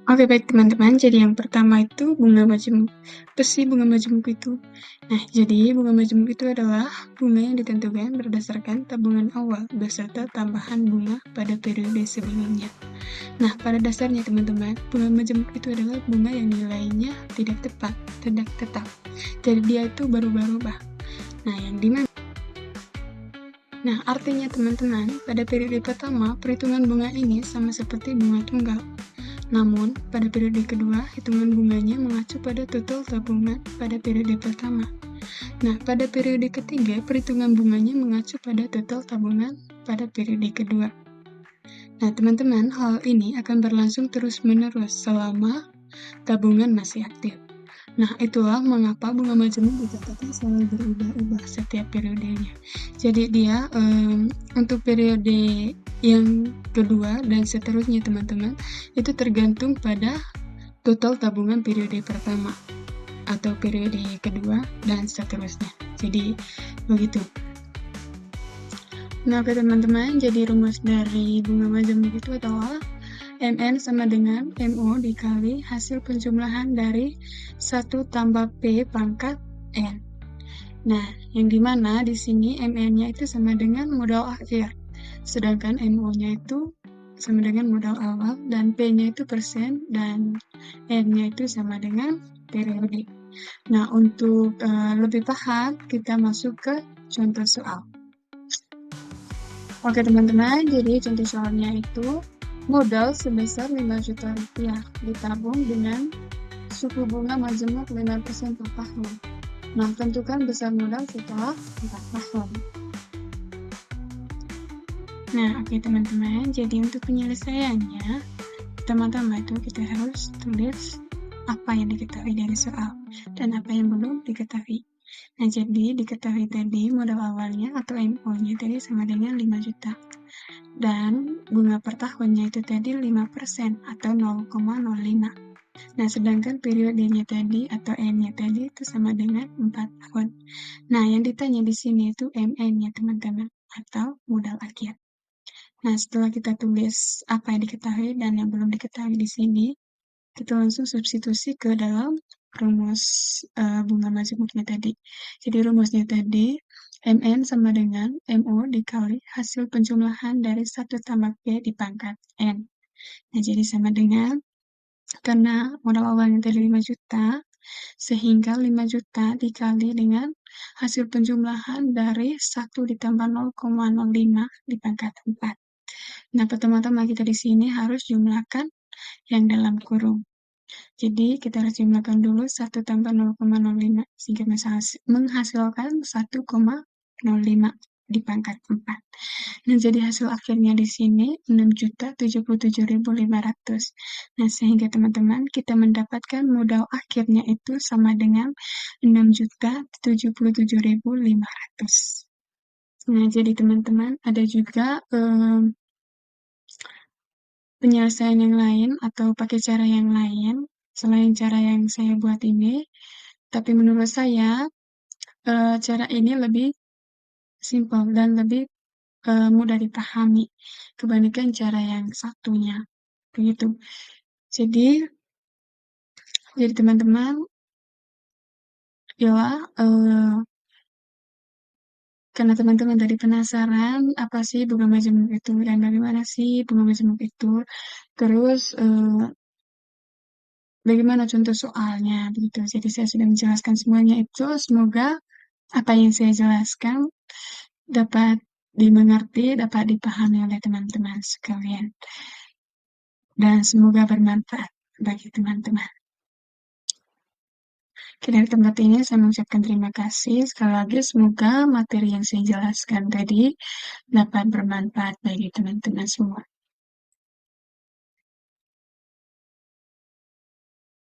Oke baik teman-teman, jadi yang pertama itu bunga majemuk. Apa sih bunga majemuk itu? Nah, jadi bunga majemuk itu adalah bunga yang ditentukan berdasarkan tabungan awal beserta tambahan bunga pada periode sebelumnya. Nah, pada dasarnya teman-teman, bunga majemuk itu adalah bunga yang nilainya tidak tetap. Jadi dia itu berubah-ubah. Nah, artinya teman-teman, pada periode pertama, perhitungan bunga ini sama seperti bunga tunggal. Namun, pada periode kedua, hitungan bunganya mengacu pada total tabungan pada periode pertama. Nah, pada periode ketiga, perhitungan bunganya mengacu pada total tabungan pada periode kedua. Nah, teman-teman, hal ini akan berlangsung terus-menerus selama tabungan masih aktif. Nah, itulah mengapa bunga majemuk dikatakan selalu berubah-ubah setiap periodenya. Jadi dia untuk periode yang kedua dan seterusnya teman-teman, itu tergantung pada total tabungan periode pertama atau periode kedua dan seterusnya. Jadi begitu. Nah, oke teman-teman, jadi rumus dari bunga majemuk itu adalah MN sama dengan MO dikali hasil penjumlahan dari 1 tambah P pangkat N. Nah, yang dimana di sini MN-nya itu sama dengan modal akhir, sedangkan MO-nya itu sama dengan modal awal, dan P-nya itu persen, dan N-nya itu sama dengan periode. Nah, untuk lebih paham, kita masuk ke contoh soal. Oke teman-teman, jadi contoh soalnya itu modal sebesar 5 juta rupiah ditabung dengan suku bunga majemuk 5% per tahun. Nah, tentukan besar modal setelah 4 tahun. Nah, oke teman-teman, jadi untuk penyelesaiannya, pertama-tama itu kita harus tulis apa yang diketahui dari soal dan apa yang belum diketahui. Nah, jadi diketahui tadi modal awalnya atau MO-nya tadi sama dengan 5 juta. Dan bunga per tahunnya itu tadi 5% atau 0,05. Nah, sedangkan periodenya tadi atau N-nya tadi itu sama dengan 4 tahun. Nah, yang ditanya di sini itu MN-nya teman-teman atau modal akhir. Nah, setelah kita tulis apa yang diketahui dan yang belum diketahui di sini, kita langsung substitusi ke dalam rumus bunga majemuknya tadi. Jadi rumusnya tadi MN sama dengan MO dikali hasil penjumlahan dari 1 tambah P di pangkat N. Nah, jadi sama dengan, karena modal awalnya tadi 5 juta, sehingga 5 juta dikali dengan hasil penjumlahan dari 1 ditambah 0,05 di pangkat 4. Nah, pertama-tama kita di sini harus jumlahkan yang dalam kurung. Jadi, kita harus jumlahkan dulu 1 tambah 0,05, sehingga menghasilkan 1,05 di pangkat 4. Nah, jadi hasil akhirnya di sini 6.077.500. Nah, sehingga teman-teman kita mendapatkan modal akhirnya itu sama dengan 6.077.500. Nah, jadi teman-teman ada juga penyelesaian yang lain atau pakai cara yang lain selain cara yang saya buat ini, tapi menurut saya cara ini lebih simpel dan lebih mudah dipahami kebandingkan cara yang satunya, begitu. Jadi teman-teman, ya karena teman-teman tadi penasaran apa sih bunga majemuk itu dan bagaimana sih bunga majemuk itu, terus bagaimana contoh soalnya, begitu. Jadi saya sudah menjelaskan semuanya itu, semoga apa yang saya jelaskan dapat dimengerti, dapat dipahami oleh teman-teman sekalian. Dan semoga bermanfaat bagi teman-teman. Oke, dari tempat ini saya mengucapkan terima kasih. Sekali lagi, semoga materi yang saya jelaskan tadi dapat bermanfaat bagi teman-teman semua.